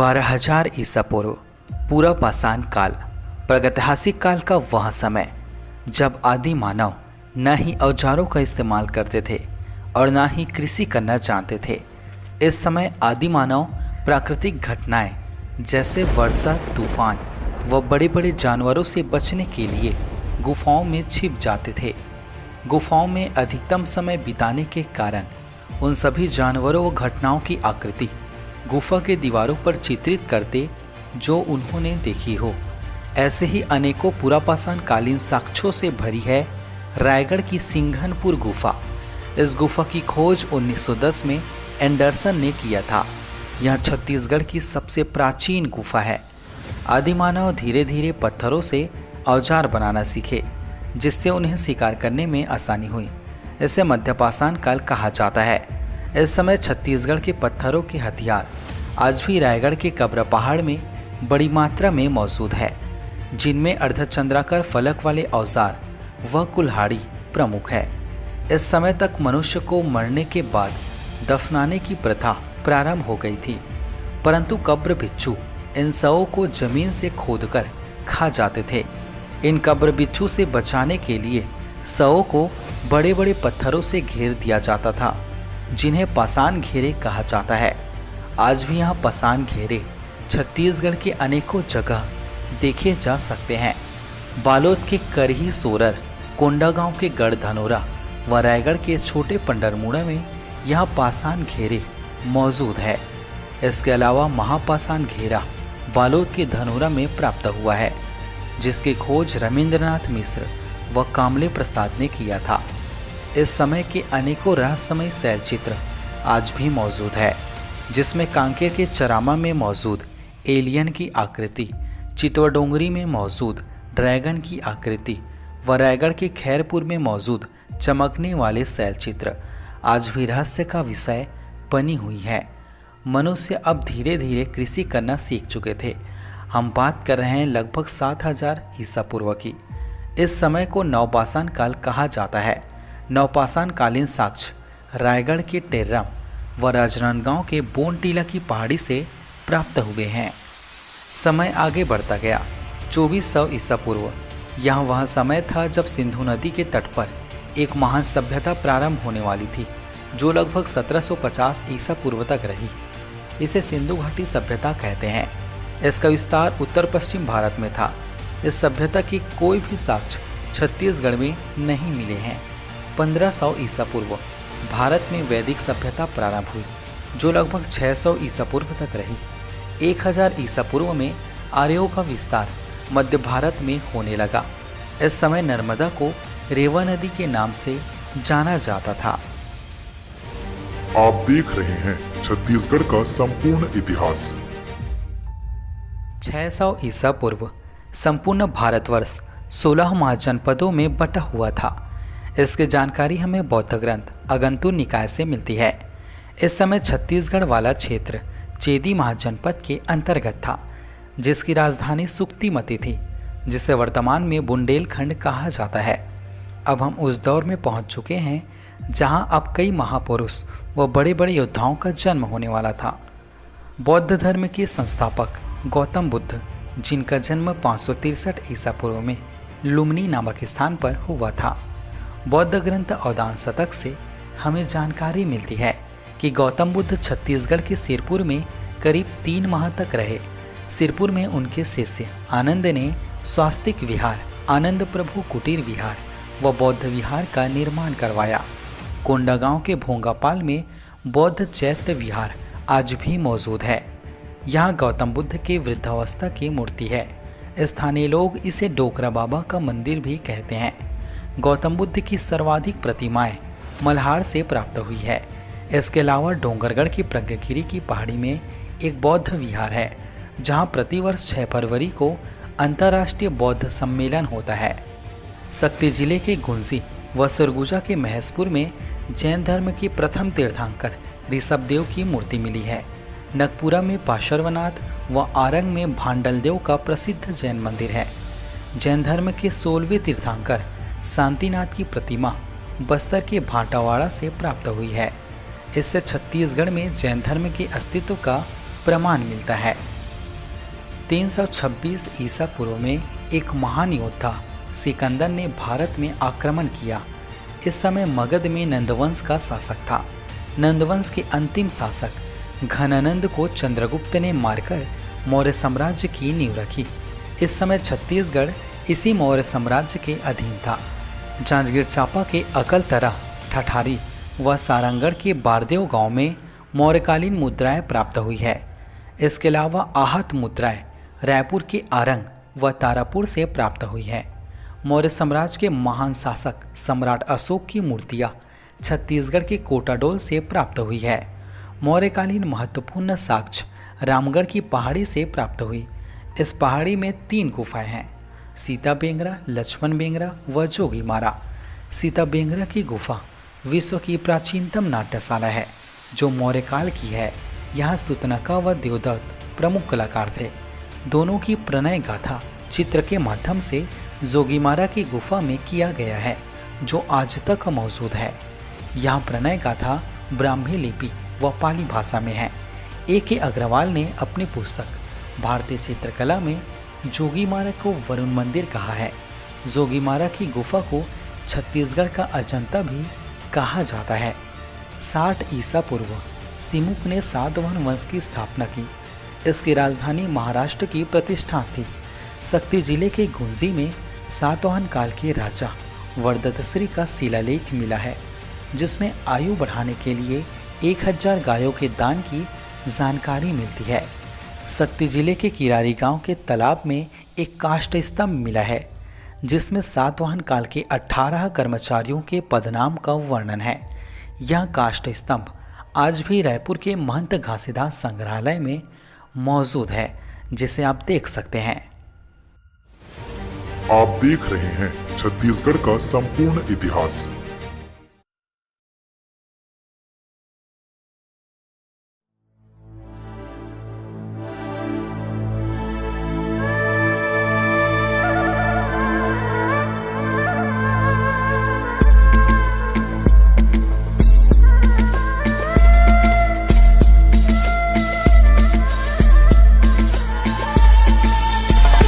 12,000 ईसा पूर्व पूरा पाषाण काल प्रागैतिहासिक काल का वह समय जब आदि मानव न ही औजारों का इस्तेमाल करते थे और न ही कृषि करना जानते थे। इस समय आदि मानव प्राकृतिक घटनाएं जैसे वर्षा, तूफान व बड़े बड़े जानवरों से बचने के लिए गुफाओं में छिप जाते थे। गुफाओं में अधिकतम समय बिताने के कारण उन सभी जानवरों व घटनाओं की आकृति गुफा के दीवारों पर चित्रित करते जो उन्होंने देखी हो। ऐसे ही अनेकों पुरापाषाण कालीन साक्ष्यों से भरी है रायगढ़ की सिंघनपुर गुफा। इस गुफा की खोज 1910 में एंडरसन ने किया था। यह छत्तीसगढ़ की सबसे प्राचीन गुफा है। आदिमानव धीरे धीरे पत्थरों से औजार बनाना सीखे, जिससे उन्हें शिकार करने में आसानी हुई। इसे मध्यपाषाण काल कहा जाता है। इस समय छत्तीसगढ़ के पत्थरों के हथियार आज भी रायगढ़ के कब्र पहाड़ में बड़ी मात्रा में मौजूद है, जिनमें अर्धचंद्राकार फलक वाले औजार व कुल्हाड़ी प्रमुख है। इस समय तक मनुष्य को मरने के बाद दफनाने की प्रथा प्रारंभ हो गई थी, परंतु कब्र बिच्छू इन शवों को जमीन से खोदकर खा जाते थे। इन कब्र बिच्छू से बचाने के लिए शवों को बड़े बड़े पत्थरों से घेर दिया जाता था, जिन्हें पाषाण घेरे कहा जाता है। आज भी यहाँ पाषाण घेरे छत्तीसगढ़ के अनेकों जगह देखे जा सकते हैं। बालोद के करही सोरर, कोंडागांव के गढ़ धनोरा व रायगढ़ के छोटे पंडरमुड़ा में यहाँ पाषाण घेरे मौजूद है। इसके अलावा महापाषाण घेरा बालोद के धनोरा में प्राप्त हुआ है, जिसकी खोज रविंद्रनाथ मिश्र व कामले प्रसाद ने किया था। इस समय के अनेकों रहस्यमय शैलचित्र आज भी मौजूद है, जिसमें कांकेर के चरामा में मौजूद एलियन की आकृति, चितवडोंगरी में मौजूद ड्रैगन की आकृति व रायगढ़ के खैरपुर में मौजूद चमकने वाले शैलचित्र आज भी रहस्य का विषय बनी हुई है। मनुष्य अब धीरे धीरे कृषि करना सीख चुके थे। हम बात कर रहे हैं लगभग 7,000 ईसा पूर्व की। इस समय को नवपाषाण काल कहा जाता है। नवपाषाण कालीन साक्ष्य रायगढ़ के टेर्रम व राजनांदगांव के बोनटीला की पहाड़ी से प्राप्त हुए हैं। समय आगे बढ़ता गया। 2400 ईसा पूर्व यहाँ वह समय था जब सिंधु नदी के तट पर एक महान सभ्यता प्रारंभ होने वाली थी, जो लगभग 1750 ईसा पूर्व तक रही। इसे सिंधु घाटी सभ्यता कहते हैं। इसका विस्तार उत्तर पश्चिम भारत में था। इस सभ्यता की कोई भी साक्ष्य छत्तीसगढ़ में नहीं मिले हैं। 1500 ईसा पूर्व भारत में वैदिक सभ्यता प्रारंभ हुई, जो लगभग 600 ईसा पूर्व तक रही। 1000 ईसा पूर्व में आर्यों का विस्तार मध्य भारत में होने लगा। इस समय नर्मदा को रेवा नदी के नाम से जाना जाता था। आप देख रहे हैं छत्तीसगढ़ का संपूर्ण इतिहास। 600 ईसा पूर्व संपूर्ण भारतवर्ष 16 महाजनपदों में बटा हुआ था। इसकी जानकारी हमें बौद्ध ग्रंथ अगंतुर निकाय से मिलती है। इस समय छत्तीसगढ़ वाला क्षेत्र चेदी महाजनपद के अंतर्गत था, जिसकी राजधानी सुक्तिमती थी, जिसे वर्तमान में बुंदेलखंड कहा जाता है। अब हम उस दौर में पहुंच चुके हैं जहां अब कई महापुरुष व बड़े बड़े योद्धाओं का जन्म होने वाला था। बौद्ध धर्म के संस्थापक गौतम बुद्ध, जिनका जन्म 563 ईसा पूर्व में लुम्नी नामक स्थान पर हुआ था। बौद्ध ग्रंथ अवदान शतक से हमें जानकारी मिलती है कि गौतम बुद्ध छत्तीसगढ़ के सिरपुर में करीब 3 माह तक रहे। सिरपुर में उनके शिष्य आनंद ने स्वास्तिक विहार, आनंद प्रभु कुटीर विहार व बौद्ध विहार का निर्माण करवाया। कोंडागांव के भोंगापाल में बौद्ध चैत्य विहार आज भी मौजूद है। यहाँ गौतम बुद्ध के वृद्धावस्था की मूर्ति है। स्थानीय लोग इसे डोकरा बाबा का मंदिर भी कहते हैं। गौतम बुद्ध की सर्वाधिक प्रतिमाएं मल्हार से प्राप्त हुई है। इसके अलावा डोंगरगढ़ की प्रज्ञगिरी की पहाड़ी में एक बौद्ध विहार है, जहाँ प्रतिवर्ष 6 फरवरी को अंतर्राष्ट्रीय बौद्ध सम्मेलन होता है। शक्ति जिले के गुंजी व सरगुजा के महसपुर में जैन धर्म के प्रथम तीर्थंकर ऋषभदेव की मूर्ति मिली है। नगपुरा में पार्श्वनाथ व आरंग में भांडलदेव का प्रसिद्ध जैन मंदिर है। जैन धर्म के 16वें तीर्थंकर शांतिनाथ की प्रतिमा बस्तर के भाटावाड़ा से प्राप्त हुई है। इससे छत्तीसगढ़ में जैन धर्म के अस्तित्व का प्रमाण मिलता है। 326 ईसा पूर्व में एक महान योद्धा सिकंदर ने भारत में आक्रमण किया। इस समय मगध में नंदवंश का शासक था। नंदवंश के अंतिम शासक घनानंद को चंद्रगुप्त ने मारकर मौर्य साम्राज्य की नींव रखी। इस समय छत्तीसगढ़ इसी मौर्य साम्राज्य के अधीन था। जांजगीर चांपा के अकलतरा, ठठारी व सारंगढ़ के बारदेव गांव में मौर्यकालीन मुद्राएं प्राप्त हुई है। इसके अलावा आहत मुद्राएं रायपुर के आरंग व तारापुर से प्राप्त हुई है। मौर्य साम्राज्य के महान शासक सम्राट अशोक की मूर्तियां छत्तीसगढ़ के कोटाडोल से प्राप्त हुई है। मौर्यकालीन महत्वपूर्ण साक्ष्य रामगढ़ की पहाड़ी से प्राप्त हुई। इस पहाड़ी में 3 गुफाएं हैं, सीता बेंगरा, लक्ष्मण बेंगरा व जोगीमारा। सीता बेंगरा की गुफा विश्व की प्राचीनतम नाट्यशाला है जो मौर्य काल की है। यहाँ सुतनका व देवदत्त प्रमुख कलाकार थे। दोनों की प्रणय गाथा चित्र के माध्यम से जोगीमारा की गुफा में किया गया है जो आज तक मौजूद है। यहाँ प्रणय गाथा ब्राह्मी लिपि व पाली भाषा में है। A.K. अग्रवाल ने अपनी पुस्तक भारतीय चित्रकला में जोगीमारा को वरुण मंदिर कहा है। जोगीमारा की गुफा को छत्तीसगढ़ का अजंता भी कहा जाता है। 60 ईसा पूर्व सिमुक ने सातवाहन वंश की स्थापना की। इसकी राजधानी महाराष्ट्र की प्रतिष्ठान थी। शक्ति जिले के गुंजी में सातवाहन काल के राजा वरदतश्री का शिलालेख मिला है जिसमें आयु बढ़ाने के लिए 1000 गायों के दान की जानकारी मिलती है। शक्ति जिले के किरारी गांव के तालाब में एक काष्ठ स्तंभ मिला है जिसमें सातवाहन काल के 18 कर्मचारियों के पदनाम का वर्णन है। यह काष्ठ स्तंभ आज भी रायपुर के महंत घासीदास संग्रहालय में मौजूद है जिसे आप देख सकते हैं। आप देख रहे हैं छत्तीसगढ़ का संपूर्ण इतिहास।